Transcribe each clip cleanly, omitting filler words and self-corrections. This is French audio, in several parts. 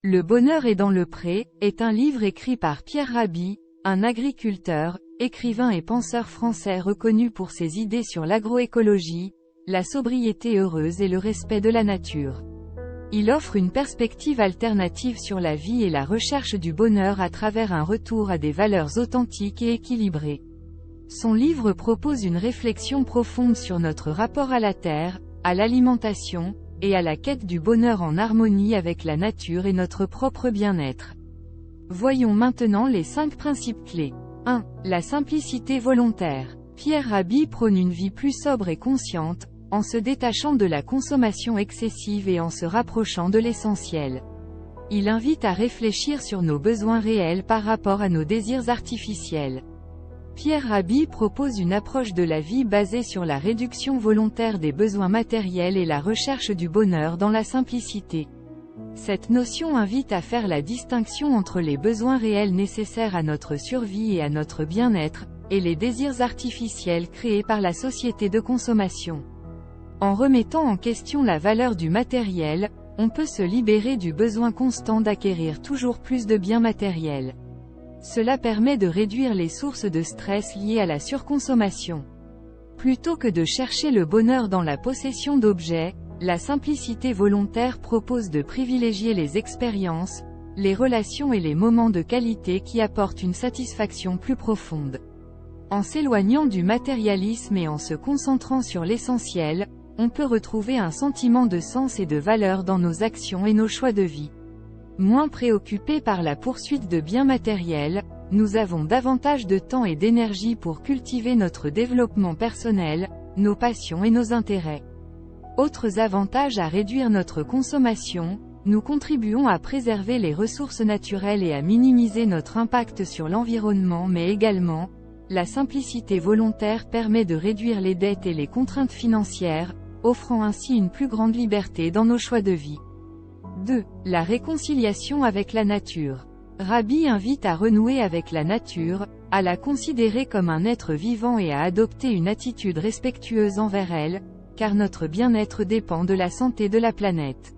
Le bonheur est dans le pré, est un livre écrit par Pierre Rabhi, un agriculteur, écrivain et penseur français reconnu pour ses idées sur l'agroécologie, la sobriété heureuse et le respect de la nature. Il offre une perspective alternative sur la vie et la recherche du bonheur à travers un retour à des valeurs authentiques et équilibrées. Son livre propose une réflexion profonde sur notre rapport à la terre, à l'alimentation, et à la quête du bonheur en harmonie avec la nature et notre propre bien-être. Voyons maintenant les 5 principes clés. 1. La simplicité volontaire. Pierre Rabhi prône une vie plus sobre et consciente, en se détachant de la consommation excessive et en se rapprochant de l'essentiel. Il invite à réfléchir sur nos besoins réels par rapport à nos désirs artificiels. Pierre Rabhi propose une approche de la vie basée sur la réduction volontaire des besoins matériels et la recherche du bonheur dans la simplicité. Cette notion invite à faire la distinction entre les besoins réels nécessaires à notre survie et à notre bien-être, et les désirs artificiels créés par la société de consommation. En remettant en question la valeur du matériel, on peut se libérer du besoin constant d'acquérir toujours plus de biens matériels. Cela permet de réduire les sources de stress liées à la surconsommation. Plutôt que de chercher le bonheur dans la possession d'objets, la simplicité volontaire propose de privilégier les expériences, les relations et les moments de qualité qui apportent une satisfaction plus profonde. En s'éloignant du matérialisme et en se concentrant sur l'essentiel, on peut retrouver un sentiment de sens et de valeur dans nos actions et nos choix de vie. Moins préoccupés par la poursuite de biens matériels, nous avons davantage de temps et d'énergie pour cultiver notre développement personnel, nos passions et nos intérêts. Autres avantages à réduire notre consommation, nous contribuons à préserver les ressources naturelles et à minimiser notre impact sur l'environnement mais également, la simplicité volontaire permet de réduire les dettes et les contraintes financières, offrant ainsi une plus grande liberté dans nos choix de vie. 2. La réconciliation avec la nature. Rabhi invite à renouer avec la nature, à la considérer comme un être vivant et à adopter une attitude respectueuse envers elle, car notre bien-être dépend de la santé de la planète.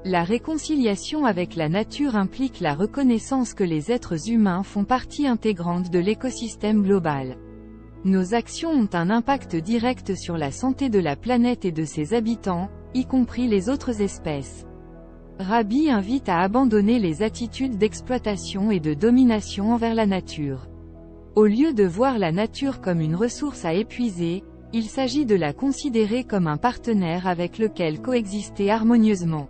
La réconciliation avec la nature implique la reconnaissance que les êtres humains font partie intégrante de l'écosystème global. Nos actions ont un impact direct sur la santé de la planète et de ses habitants, y compris les autres espèces. Rabhi invite à abandonner les attitudes d'exploitation et de domination envers la nature. Au lieu de voir la nature comme une ressource à épuiser, il s'agit de la considérer comme un partenaire avec lequel coexister harmonieusement.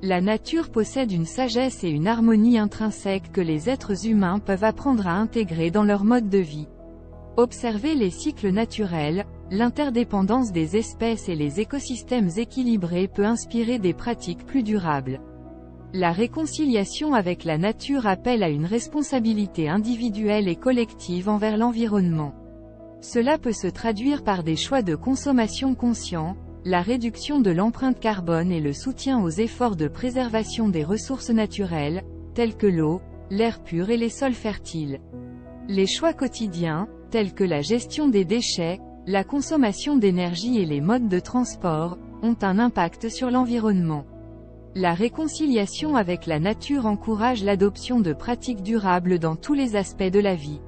La nature possède une sagesse et une harmonie intrinsèques que les êtres humains peuvent apprendre à intégrer dans leur mode de vie. Observer les cycles naturels, l'interdépendance des espèces et les écosystèmes équilibrés peut inspirer des pratiques plus durables. La réconciliation avec la nature appelle à une responsabilité individuelle et collective envers l'environnement. Cela peut se traduire par des choix de consommation conscients, la réduction de l'empreinte carbone et le soutien aux efforts de préservation des ressources naturelles, telles que l'eau, l'air pur et les sols fertiles. Les choix quotidiens, tels que la gestion des déchets, la consommation d'énergie et les modes de transport, ont un impact sur l'environnement. La réconciliation avec la nature encourage l'adoption de pratiques durables dans tous les aspects de la vie.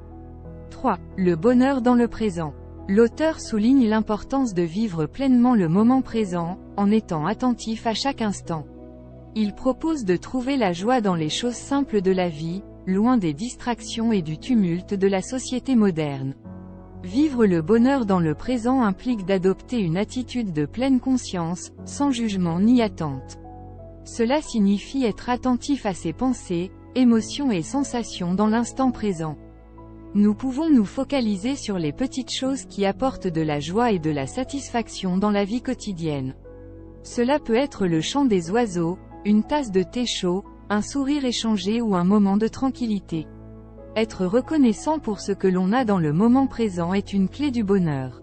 3. Le bonheur dans le présent. L'auteur souligne l'importance de vivre pleinement le moment présent, en étant attentif à chaque instant. Il propose de trouver la joie dans les choses simples de la vie, loin des distractions et du tumulte de la société moderne. Vivre le bonheur dans le présent implique d'adopter une attitude de pleine conscience, sans jugement ni attente. Cela signifie être attentif à ses pensées, émotions et sensations dans l'instant présent. Nous pouvons nous focaliser sur les petites choses qui apportent de la joie et de la satisfaction dans la vie quotidienne. Cela peut être le chant des oiseaux, une tasse de thé chaud, un sourire échangé ou un moment de tranquillité. Être reconnaissant pour ce que l'on a dans le moment présent est une clé du bonheur.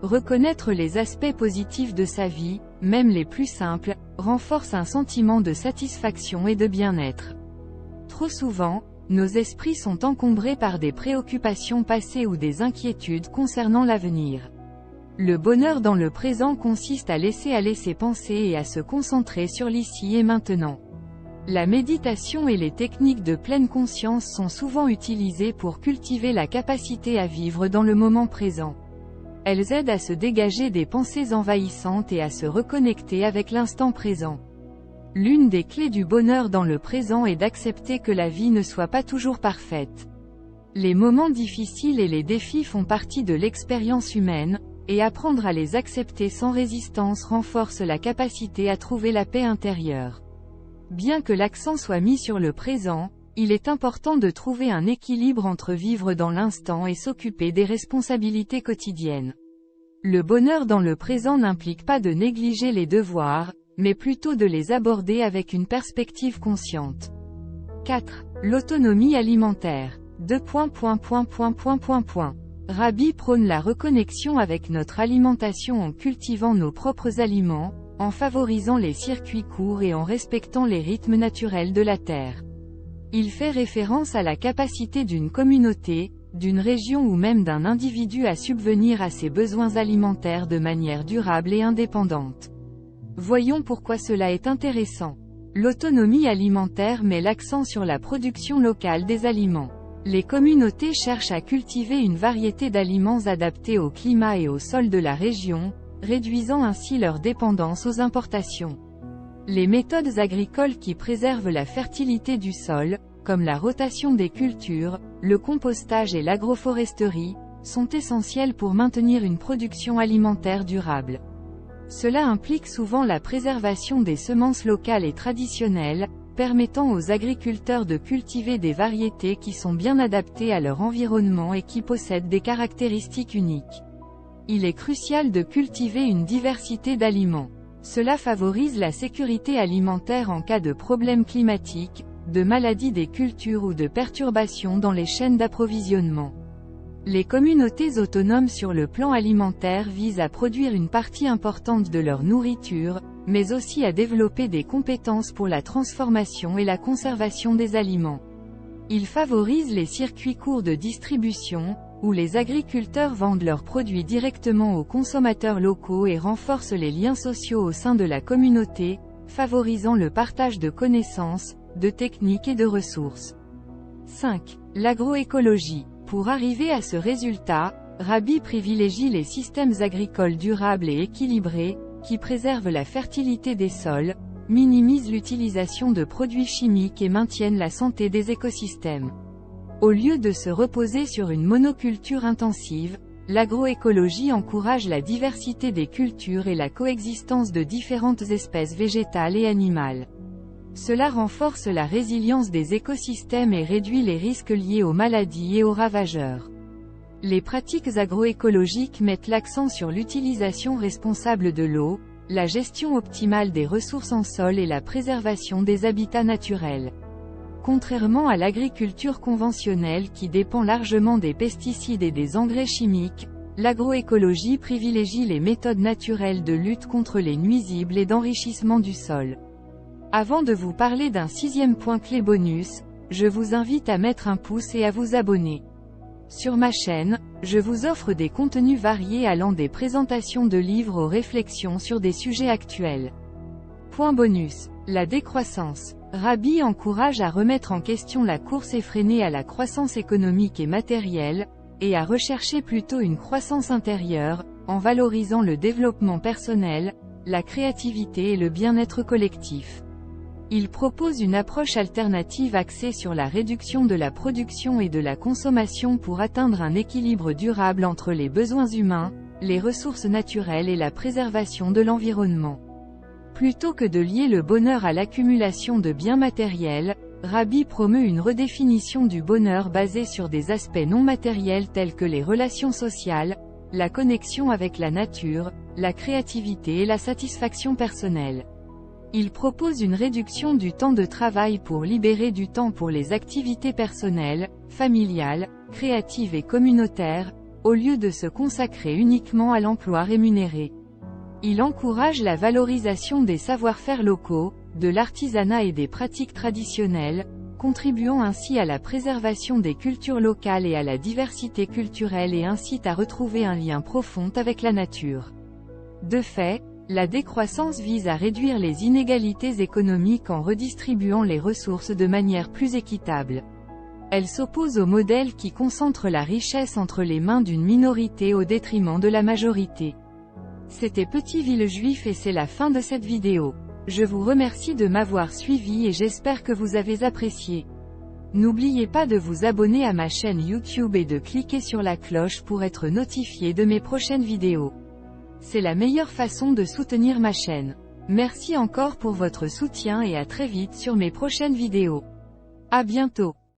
Reconnaître les aspects positifs de sa vie, même les plus simples, renforce un sentiment de satisfaction et de bien-être. Trop souvent, nos esprits sont encombrés par des préoccupations passées ou des inquiétudes concernant l'avenir. Le bonheur dans le présent consiste à laisser aller ses pensées et à se concentrer sur l'ici et maintenant. La méditation et les techniques de pleine conscience sont souvent utilisées pour cultiver la capacité à vivre dans le moment présent. Elles aident à se dégager des pensées envahissantes et à se reconnecter avec l'instant présent. L'une des clés du bonheur dans le présent est d'accepter que la vie ne soit pas toujours parfaite. Les moments difficiles et les défis font partie de l'expérience humaine, et apprendre à les accepter sans résistance renforce la capacité à trouver la paix intérieure. Bien que l'accent soit mis sur le présent, il est important de trouver un équilibre entre vivre dans l'instant et s'occuper des responsabilités quotidiennes. Le bonheur dans le présent n'implique pas de négliger les devoirs, mais plutôt de les aborder avec une perspective consciente. 4. L'autonomie alimentaire. Rabbi prône la reconnexion avec notre alimentation en cultivant nos propres aliments, en favorisant les circuits courts et en respectant les rythmes naturels de la Terre. Il fait référence à la capacité d'une communauté, d'une région ou même d'un individu à subvenir à ses besoins alimentaires de manière durable et indépendante. Voyons pourquoi cela est intéressant. L'autonomie alimentaire met l'accent sur la production locale des aliments. Les communautés cherchent à cultiver une variété d'aliments adaptés au climat et au sol de la région, réduisant ainsi leur dépendance aux importations. Les méthodes agricoles qui préservent la fertilité du sol, comme la rotation des cultures, le compostage et l'agroforesterie, sont essentielles pour maintenir une production alimentaire durable. Cela implique souvent la préservation des semences locales et traditionnelles, permettant aux agriculteurs de cultiver des variétés qui sont bien adaptées à leur environnement et qui possèdent des caractéristiques uniques. Il est crucial de cultiver une diversité d'aliments. Cela favorise la sécurité alimentaire en cas de problèmes climatiques, de maladies des cultures ou de perturbations dans les chaînes d'approvisionnement. Les communautés autonomes sur le plan alimentaire visent à produire une partie importante de leur nourriture, mais aussi à développer des compétences pour la transformation et la conservation des aliments. Ils favorisent les circuits courts de distribution, où les agriculteurs vendent leurs produits directement aux consommateurs locaux et renforcent les liens sociaux au sein de la communauté, favorisant le partage de connaissances, de techniques et de ressources. 5. L'agroécologie. Pour arriver à ce résultat, Rabbi privilégie les systèmes agricoles durables et équilibrés, qui préservent la fertilité des sols, minimisent l'utilisation de produits chimiques et maintiennent la santé des écosystèmes. Au lieu de se reposer sur une monoculture intensive, l'agroécologie encourage la diversité des cultures et la coexistence de différentes espèces végétales et animales. Cela renforce la résilience des écosystèmes et réduit les risques liés aux maladies et aux ravageurs. Les pratiques agroécologiques mettent l'accent sur l'utilisation responsable de l'eau, la gestion optimale des ressources en sol et la préservation des habitats naturels. Contrairement à l'agriculture conventionnelle qui dépend largement des pesticides et des engrais chimiques, l'agroécologie privilégie les méthodes naturelles de lutte contre les nuisibles et d'enrichissement du sol. Avant de vous parler d'un 6e point clé bonus, je vous invite à mettre un pouce et à vous abonner. Sur ma chaîne, je vous offre des contenus variés allant des présentations de livres aux réflexions sur des sujets actuels. Point bonus. La décroissance. Rabbi encourage à remettre en question la course effrénée à la croissance économique et matérielle, et à rechercher plutôt une croissance intérieure, en valorisant le développement personnel, la créativité et le bien-être collectif. Il propose une approche alternative axée sur la réduction de la production et de la consommation pour atteindre un équilibre durable entre les besoins humains, les ressources naturelles et la préservation de l'environnement. Plutôt que de lier le bonheur à l'accumulation de biens matériels, Rabbi promeut une redéfinition du bonheur basée sur des aspects non matériels tels que les relations sociales, la connexion avec la nature, la créativité et la satisfaction personnelle. Il propose une réduction du temps de travail pour libérer du temps pour les activités personnelles, familiales, créatives et communautaires, au lieu de se consacrer uniquement à l'emploi rémunéré. Il encourage la valorisation des savoir-faire locaux, de l'artisanat et des pratiques traditionnelles, contribuant ainsi à la préservation des cultures locales et à la diversité culturelle et incite à retrouver un lien profond avec la nature. De fait, La décroissance vise à réduire les inégalités économiques en redistribuant les ressources de manière plus équitable. Elle s'oppose au modèle qui concentre la richesse entre les mains d'une minorité au détriment de la majorité. C'était Petit Villejuif et c'est la fin de cette vidéo. Je vous remercie de m'avoir suivi et j'espère que vous avez apprécié. N'oubliez pas de vous abonner à ma chaîne YouTube et de cliquer sur la cloche pour être notifié de mes prochaines vidéos. C'est la meilleure façon de soutenir ma chaîne. Merci encore pour votre soutien et à très vite sur mes prochaines vidéos. À bientôt.